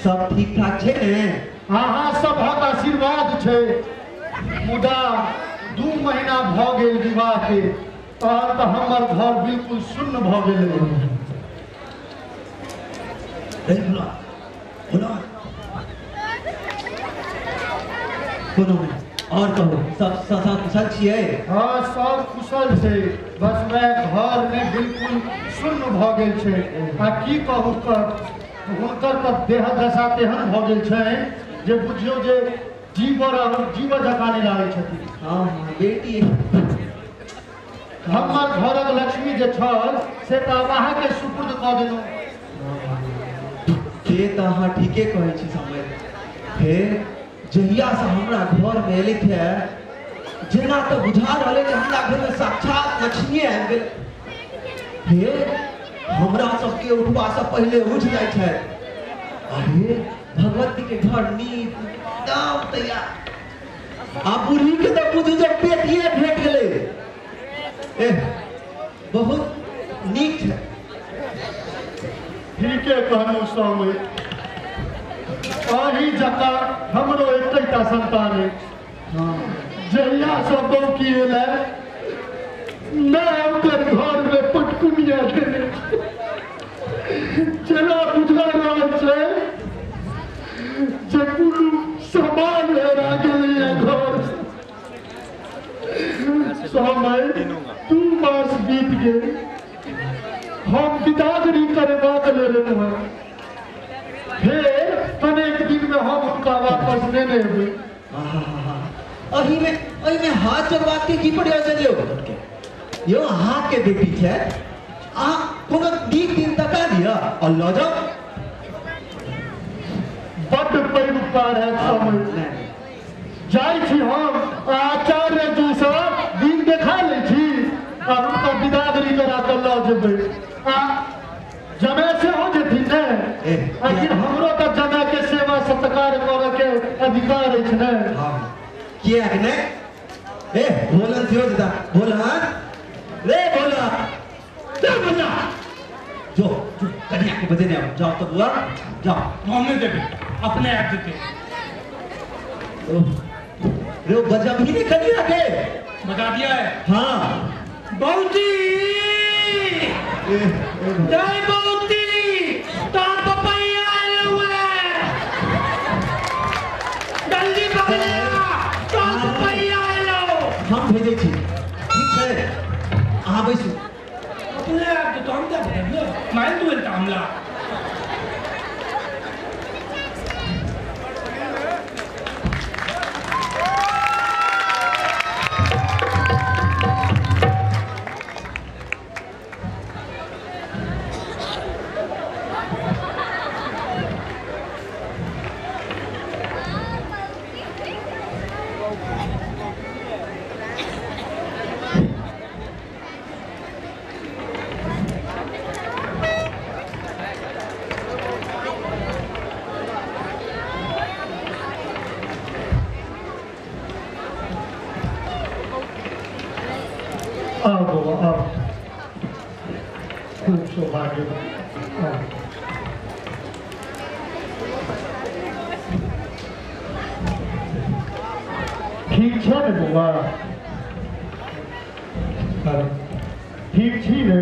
सब ठीक ठाक छे ने? हाँ हाँ सब आशीर्वाद छे। मुदा 2 महीना भ गेल विवाह के, तहन तो हमर घर बिल्कुल शून्य भ गेल। और कहो सब कुशल छिए? हाँ सब कुशल छे, बस मैं घर में बिल्कुल शून्य भ गेल छे। आ की कहू हुनकर तो देह दशा तेहन भ गेल छे जे बुझियो जे जीव जका नहीं लागे छथिन। हाँ बेटी हमर घरक लक्ष्मी जे छल से तो अहाँ के सुपुर्द क देलहुँ। से तो अहाँ ठीके कहै छी समय। फिर जहिया से हमरा घर में एले थे जेना तो बुझा रहे जे हमरा घर में साक्षात लक्ष्मी आबि गेल। फिर हमरा सबके उठवा से पहले उठ जाय छै। अरे भगवती के घर नीक एकदम तैयार। आ बूढ़ी के तो बुझू जे पेटिए भेट गेले। बहुत नीक है। ठीके कहलहुँ स्वामी। अही जका हमरो एकटा संतान है। जहिया सब बौकी एले मैं ओकर घर में पटकुनिया देने जेना बुझा रहल छै जे कोनो सामान हेरा गेलै घर। समय 2 मास बीत गेल। हम बिदागरी करबाक लेल फिर तनेक दिन में हम उनका वापस लेने लेबे। अही में हाथ जोड़वा के की प्रयोजन ले के यो हाथ के बेटी छे आ कोनो दिन तक आ दिया और लो जाओ बड़ पैघ उपकार है समय जाय छी हम आचार्य जी से दिन देखा ले छी और उनका विदागरी करा के ल जेबै आ जमे से हो जेथिन ने आखिर हमरो त जमे के सेवा सत्कार करे के अधिकार अछि ने। हां किया है ने ए बोलन थियो जदा बोला ले बोला ले बोला जो कन्या के बजे ने जाओ तो बुआ जाओ हमने देवे अपने आप देते रे बजा भी नहीं कन्या के बता दिया है। हां बहुती जय बहुती तार पपैया आए हुए जल्दी पकड़िया तार पपैया आए लो हम भेजे छी ठीक है आ बैसु अपने आप तो हम क्या बता मैं तू तामला खूब सौभाग्य ठीक है ने बउआ ठीक छी ने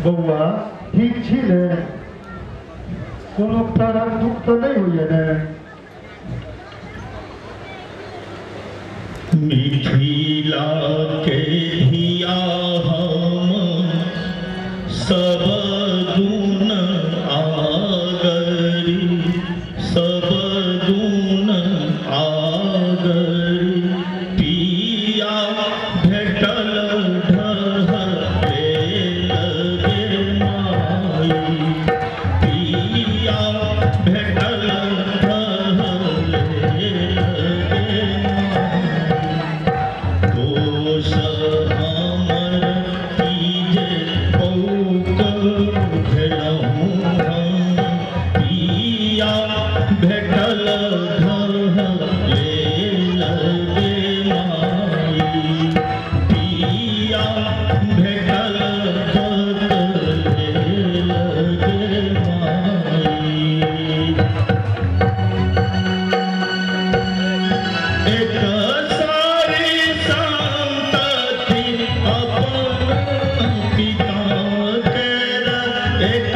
बउआ ठीक छी ने कोनो तरह दुख तो नहीं हुई है ने। मिथिला के धिया हम सब गुण आगरी सब गुण आगरी पिया भेटल ढहले लगे माई पिया भेटल ढहले लगे दोष हमर कीजे पौक भेलहुँ हम पिया भेटल धरले लगे माई पिया भेटल धरले लगे माई एक सारी संतति अपन पिता केर एक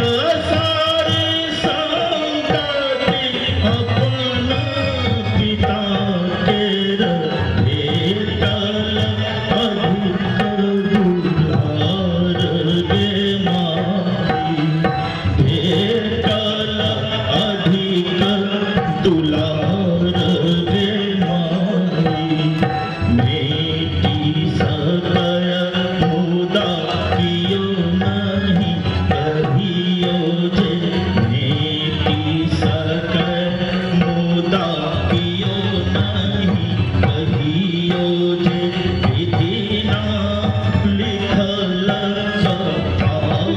सारी संतति अपन पिता केर भेटल अधिक दुलार गे माई भेटल अधिक दुलार गे माई बेटी सकय मुदा कियो नहीं कहियो जे बेटी सकय मुदा कियो नहीं कहियो जे विधि ना लिखल सतार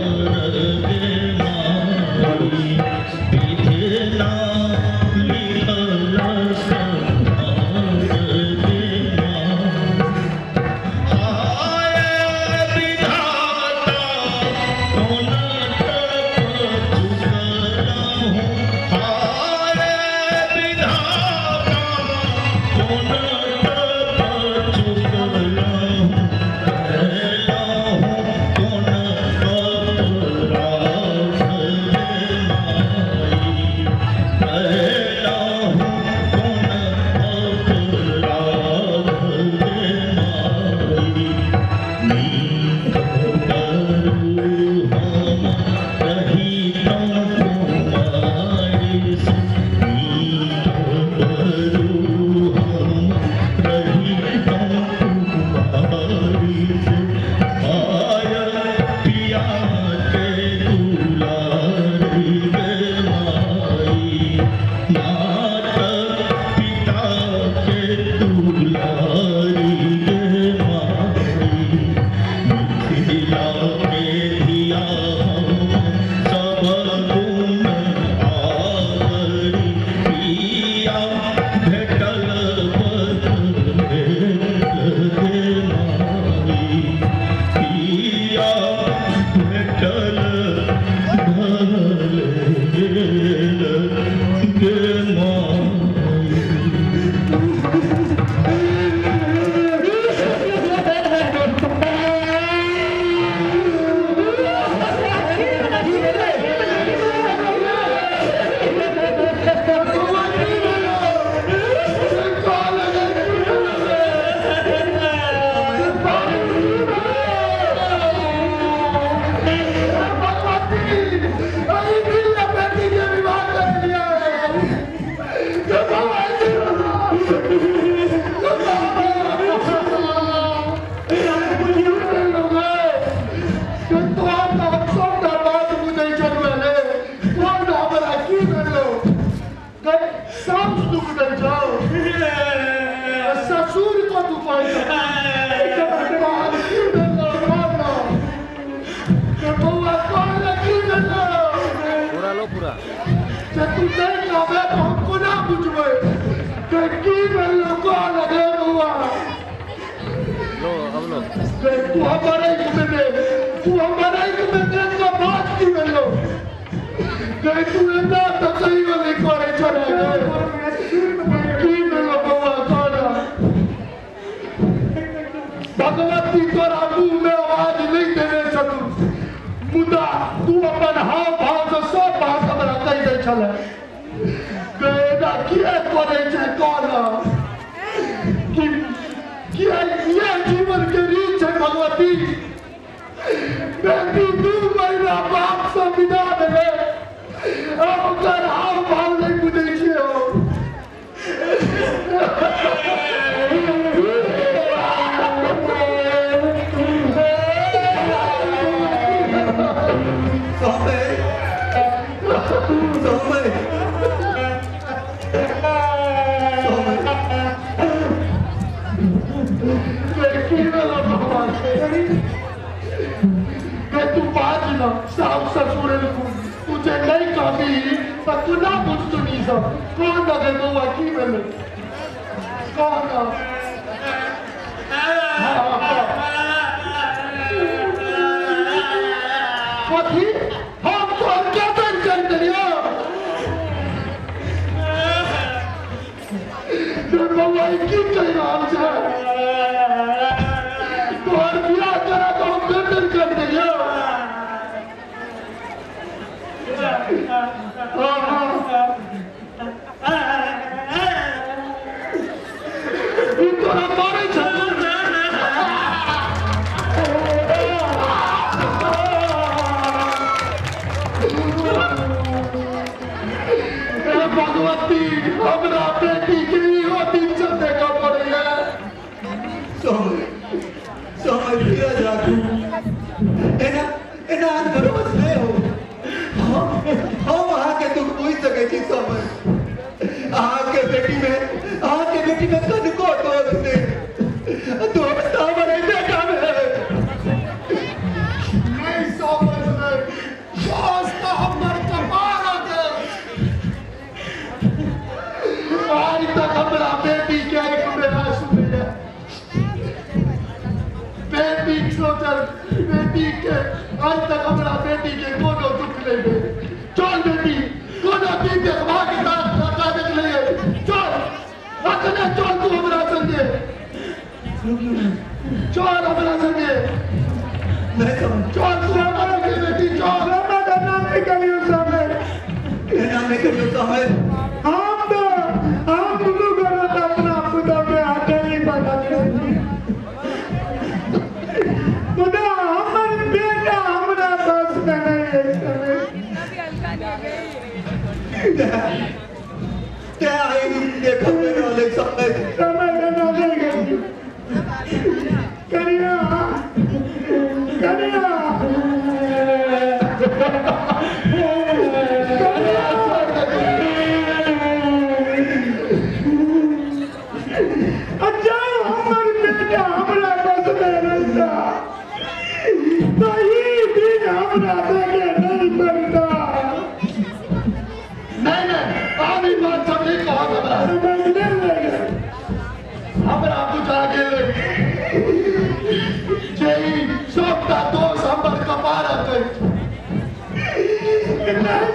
गे माई विधि ना लिखल सतार गे माई हाय विधाता कौन तप चुकलहूँ हाय विधाता कौन तप चुकलहूँ कहलहूँ कौन अपराध गे माई भगवती तोरा मुंह में आवाज नहीं देने छतु मुदा तू अपन हाव भाव से सब बात हमरा कह दे छले बेटा किए करे छै कौन कि किए ये जीवन के रीत है भगवती बेटी 2 महीना बाप से विदा भेले अब ओकर हाव भाव नहीं बुझै छियै साहब ससुर तुझे नहीं कहती पर तू ना बुझ तू नहीं सब कौन लगे बउआ की मिले कौन कथी हम तो कैसे कर दियो बउआ की कह रहल छै तोहर बियाह करा तो हम गर्दन कर दियो भगवती हमरा बेटी के होती चलने का पड़ेगा समय फिर जागू एना भरोस नहीं हो हम आके दुख बुझ सके छी समय आके बेटी में कद को दोष दे दोष तो हमारे बेटा में है नहीं समझ में दोष तो हमर कपार है आज तक हमरा बेटी के मेरा सुने बेटी सोचल बेटी के आज तक हमरा बेटी के कोनो दुख नहीं दे चल बेटी कोनो दिन देखवा के का देख ले चल अखने चल तू हमरा संगे चल हमरा संगे नहीं समझ चल तू हमरा के बेटी चल हमरा का नाम नहीं करियो समय नाम नहीं करियो समय हम दुनू गलत अपना खुदा के हाथे नहीं बना दे खुदा हमर बेटा हमरा बस में नहीं है क्या आई देखो मेरे वाले समय समय ना देगा करिया अच्छा हमर बेटा हमरा बस में रहता तो ये दिन हमरा देखे नहीं पड़ता नहीं आमी बात सब नहीं कहा हमरा बुझा गेले जई सबटा दोष हमर कपार है नहीं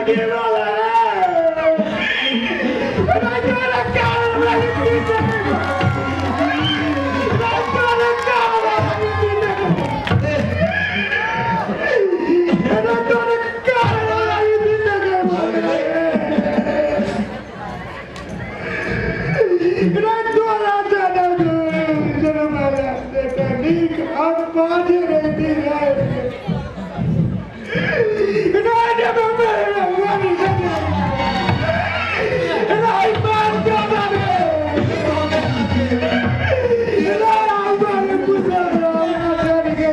लगे वाला है राजा काल नहीं देगा राजा काल नहीं देगा राजा काल नहीं देगा राजा जन्म लेते ठीक आप बाजे रहती है राजा मेरा वाली राज बात कर राज बात पुत्र राज के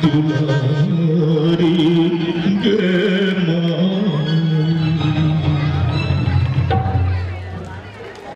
Thank you.